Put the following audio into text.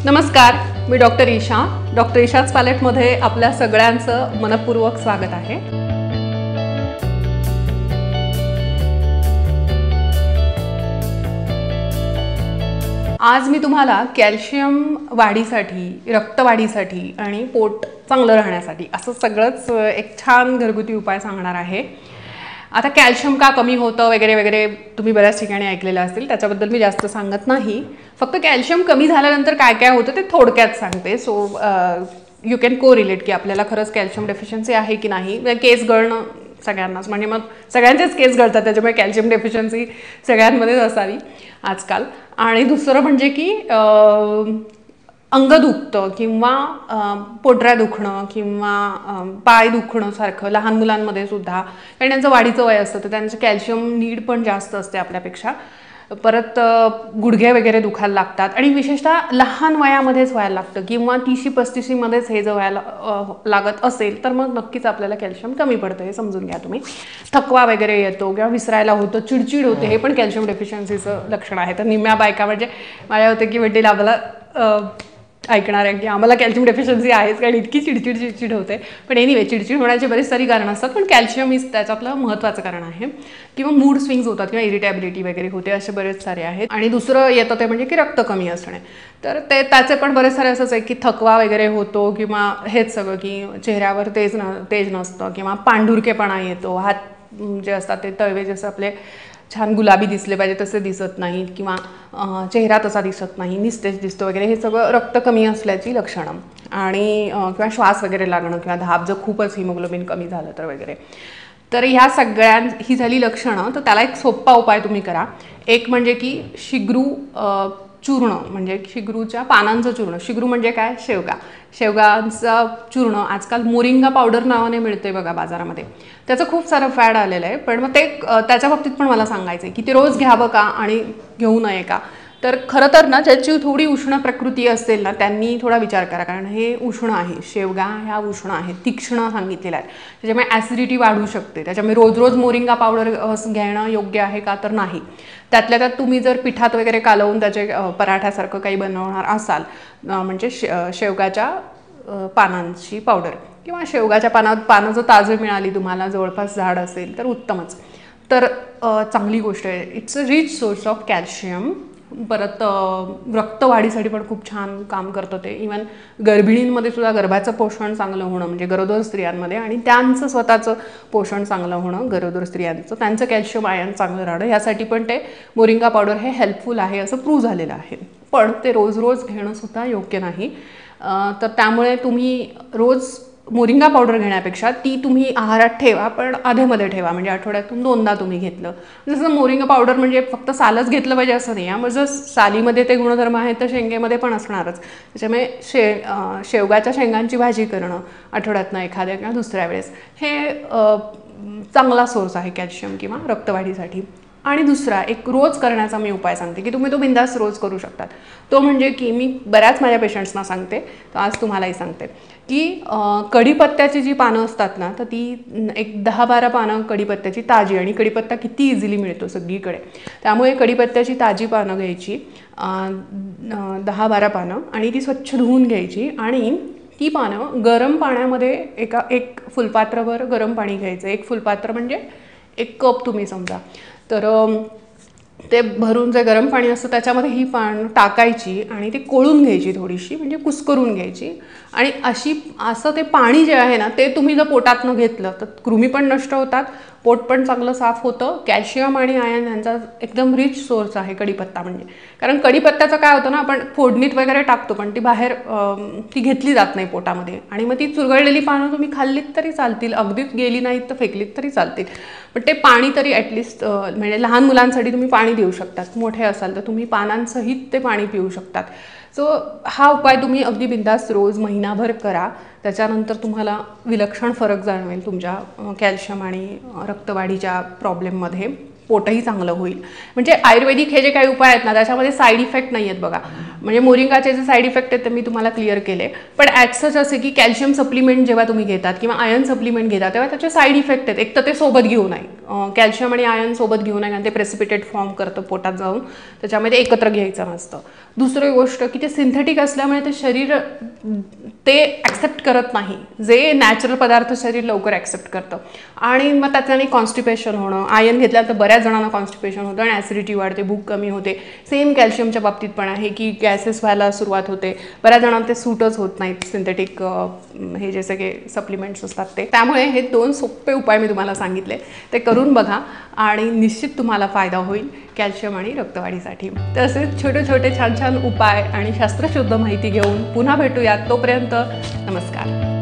नमस्कार, मी doctor Isha. Doctor ईशाच पॅलेटमध्ये आपल्या सगळ्यांचं मनपूर्वक स्वागत आहे. आज मी तुम्हाला कॅल्शियम वाढीसाठी, रक्तवाढीसाठी आणि पोट चांगलं राहण्यासाठी असं सगळंच एक छान घरगुती उपाय सांगणार आहे. आता कॅल्शियम का कमी होतं वगैरे वगैरे तुम्ही बऱ्याच ठिकाणी ऐकलेलं असेल, त्याच्याबद्दल मी जास्त सांगत नाही. फक्त कॅल्शियम कमी झाल्यानंतर काय काय होतं ते थोडक्यात सांगते. सो यू कॅन को रिलेट की आपल्याला खरंच कॅल्शियम डेफिशियन्सी आहे की नाही. केस गळणं सगळ्यांनाच, म्हणजे मग सगळ्यांचेच केस गळतात, त्याच्यामुळे कॅल्शियम डेफिशियन्सी सगळ्यांमध्येच असावी आजकाल. आणि दुसरं म्हणजे की अंग दुखतं किंवा पोटऱ्या दुखणं किंवा पाय दुखणं सारखं लहान मुलांमध्ये सुद्धा, कारण त्यांचं वाढीचं वय असतं तर त्यांचं कॅल्शियम नीड पण जास्त असते आपल्यापेक्षा. परत गुडघे वगैरे दुखायला लागतात आणि विशेषतः लहान वयामध्येच व्हायला लागतं किंवा 30-35मध्येच हे जर व्हायला लागत असेल तर मग नक्कीच आपल्याला कॅल्शियम कमी पडतं, हे समजून घ्या तुम्ही. थकवा वगैरे येतो किंवा विसरायला होतं, चिडचिड होते, हे पण कॅल्शियम डेफिशियन्सीचं लक्षण आहे. तर निम्म्या बायका म्हणजे माझ्या होते की वडील आम्हाला ऐकणार आहे की आम्हाला कॅल्शियम डेफिशियन्सी आहेच, कारण इतकी चिडचिड होते. पण एनिवे, चिडचिड होण्याची बरीच सारी कारणं असतात, पण कॅल्शियम इज त्याच्यातलं महत्त्वाचं कारण आहे. किंवा मूड स्विंग्स होतात किंवा इरिटॅबिलिटी वगैरे होते, असे बरेच सारे आहेत. आणि दुसरं येतं ते म्हणजे की रक्त कमी असणे. तर त्याचे पण बरेच सारे असंच आहे की थकवा वगैरे होतो किंवा हेच सगळं की चेहऱ्यावर तेज नसतं किंवा पांढुरकेपणा येतो, हात जे असतात ते तळवे जसं आपले छान गुलाबी दिसले पाहिजे तसे दिसत नाहीत किंवा चेहरा तसा दिसत नाही, निस्तेज दिसतो वगैरे, हे सगळं रक्त कमी असल्याची लक्षणं. आणि किंवा श्वास वगैरे लागणं किंवा धाप जर खूपच हिमोग्लोबिन कमी झालं तर वगैरे. तर ह्या ही झाली लक्षणं. तर त्याला एक सोपा उपाय तुम्ही करा. एक म्हणजे की शिग्रू चूर्ण, म्हणजे शिग्रूच्या पानांचं चूर्ण. शिग्रू म्हणजे काय? शेवगाचं चूर्ण आजकाल मोरिंगा पावडर नावाने मिळते बघा बाजारामध्ये. त्याचं खूप सारं फॅड आलेलं आहे, पण मग ते त्याच्या बाबतीत पण मला सांगायचं आहे की ते रोज घ्यावं का आणि घेऊ नये का. तर खरं तर ना, ज्याची थोडी उष्ण प्रकृती असेल ना त्यांनी थोडा विचार करा, कारण हे उष्ण आहे, शेवगा ह्या उष्ण आहे, तीक्ष्ण सांगितलेलं आहे, त्याच्यामुळे ॲसिडिटी वाढू शकते. त्याच्यामुळे रोज रोज मोरिंगा पावडर घेणं योग्य आहे का? तर नाही. त्यातल्या त्यात तुम्ही जर पिठात वगैरे कालवून त्याचे पराठ्यासारखं काही बनवणार असाल, म्हणजे शेवगाच्या पानांची पावडर किंवा शेवगाच्या पानं जर ताजं मिळाली तुम्हाला, जवळपास झाड असेल तर उत्तमच. तर चांगली गोष्ट आहे. It's a rich source of calcium. परत रक्तवाढीसाठी पण खूप छान काम करतं ते. इवन गर्भिणींमध्ये सुद्धा गर्भाचं पोषण चांगलं होणं, म्हणजे गरोदर स्त्रियांमध्ये, आणि त्यांचं स्वतःचं पोषण चांगलं होणं, गरोदर स्त्रियांचं, त्यांचं कॅल्शियम आयन चांगलं राहणं, यासाठी पण ते मोरिंगा पावडर हे हेल्पफुल आहे असं प्रूव्ह झालेलं आहे. पण ते रोज रोज घेणं सुद्धा योग्य नाही. तर त्यामुळे तुम्ही रोज मोरिंगा पावडर घेण्यापेक्षा ती तुम्ही आहारात ठेवा, पण अधेमध्ये ठेवा. म्हणजे आठवड्यातून 2दा तुम्ही घेतलं. जसं मोरिंगा पावडर म्हणजे फक्त सालच घेतलं पाहिजे असं नाही. मग जर सालीमध्ये ते गुणधर्म आहेत तर शेंगेमध्ये पण असणारच. त्याच्यामुळे शेवगाच्या शेंगांची भाजी करणं आठवड्यातनं एखाद्या किंवा दुसऱ्या वेळेस, हे चांगला सोर्स आहे कॅल्शियम किंवा रक्तवाढीसाठी. आणि दुसरा एक रोज करण्याचा मी उपाय सांगते की तुम्ही तो बिंदास रोज करू शकतात. तो म्हणजे की मी बऱ्याच माझ्या पेशंट्सना सांगते, तर आज तुम्हालाही सांगते की कढीपत्त्याची जी पानं असतात ना, तर ती एक 10-12 पानं कढीपत्त्याची ताजी, आणि कढीपत्ता किती इझिली मिळतो सगळीकडे, त्यामुळे कढीपत्त्याची ताजी पानं घ्यायची, 10-12 पानं, आणि ती स्वच्छ धुवून घ्यायची. आणि ती पानं गरम पाण्यामध्ये एक फुलपात्रभर गरम पाणी घ्यायचं. एक फुलपात्र म्हणजे 1 कप तुम्ही समजा. तर ते भरून जे गरम पाणी असतं त्याच्यामध्ये ही पानं टाकायची आणि ती कोळून घ्यायची, थोडीशी म्हणजे कुस्करून घ्यायची. आणि असं ते पाणी जे आहे ना, ते तुम्ही जर पोटातनं घेतलं तर कृमी पण नष्ट होतात, पोट पण चांगलं साफ होतं. कॅल्शियम आणि आयन यांचा एकदम रिच सोर्स आहे कढीपत्ता म्हणजे. कारण कढीपत्त्याचं काय होतं ना, आपण फोडणीत वगैरे टाकतो पण ती बाहेर ती घेतली जात नाही पोटामध्ये, आणि मग ती चुरगळलेली पानं तुम्ही खाल्लीत तरी चालतील, अगदीच गेली नाहीत तर फेकलीत तरी चालतील, पण ते पाणी तरी ॲटलिस्ट, म्हणजे लहान मुलांसाठी तुम्ही पाणी देऊ शकतात, मोठे असाल तर तुम्ही पानांसहित ते पाणी पिऊ शकतात. सो हा उपाय तुम्ही अगदी बिंदास रोज महिनाभर करा. त्याच्यानंतर तुम्हाला विलक्षण फरक जाणवेल तुमच्या कॅल्शियम आणि रक्तवाढीच्या प्रॉब्लेममध्ये. पोटही चांगलं होईल. म्हणजे आयुर्वेदिक हे जे काही उपाय आहेत ना त्याच्यामध्ये साईड इफेक्ट नाही आहेत बघा. म्हणजे मोरिंगाचे जे साईड इफेक्ट आहेत ते मी तुम्हाला क्लिअर केले. पण ॲट सच असे की कॅल्शियम सप्लिमेंट जेव्हा तुम्ही घेतात किंवा आयर्न सप्लिमेंट घेतात तेव्हा त्याचे साईड इफेक्ट आहेत. एक तर ते सोबत घेऊ नये, कॅल्शियम आणि आयर्न सोबत घेऊ नये कारण ते प्रेसिपिटेट फॉर्म करतं पोटात जाऊन, त्याच्यामध्ये एकत्र घ्यायचं नसतं. दुसरी गोष्ट की ते सिंथेटिक असल्यामुळे ते शरीर ते ॲक्सेप्ट करत नाही, जे नॅचरल पदार्थ शरीर लवकर ॲक्सेप्ट करतं. आणि मग त्याच्याने कॉन्स्टिपेशन होणं, आयर्न घेतल्यानंतर बऱ्याच जणांना कॉन्स्टिपेशन होतं आणि ॲसिडिटी वाढते, भूक कमी होते. सेम कॅल्शियमच्या बाबतीत पण आहे की गॅसेस व्हायला सुरुवात होते. बऱ्याच जणांना ते सूटच होत नाहीत सिंथेटिक हे जे सगळे सप्लिमेंट्स असतात ते. त्यामुळे हे 2 सोपे उपाय मी तुम्हाला सांगितले, ते करून बघा आणि निश्चित तुम्हाला फायदा होईल कॅल्शियम आणि रक्तवाढीसाठी. तसेच छोटे छोटे छान छान उपाय आणि शास्त्रशुद्ध माहिती घेऊन पुन्हा भेटूयात. तोपर्यंत नमस्कार.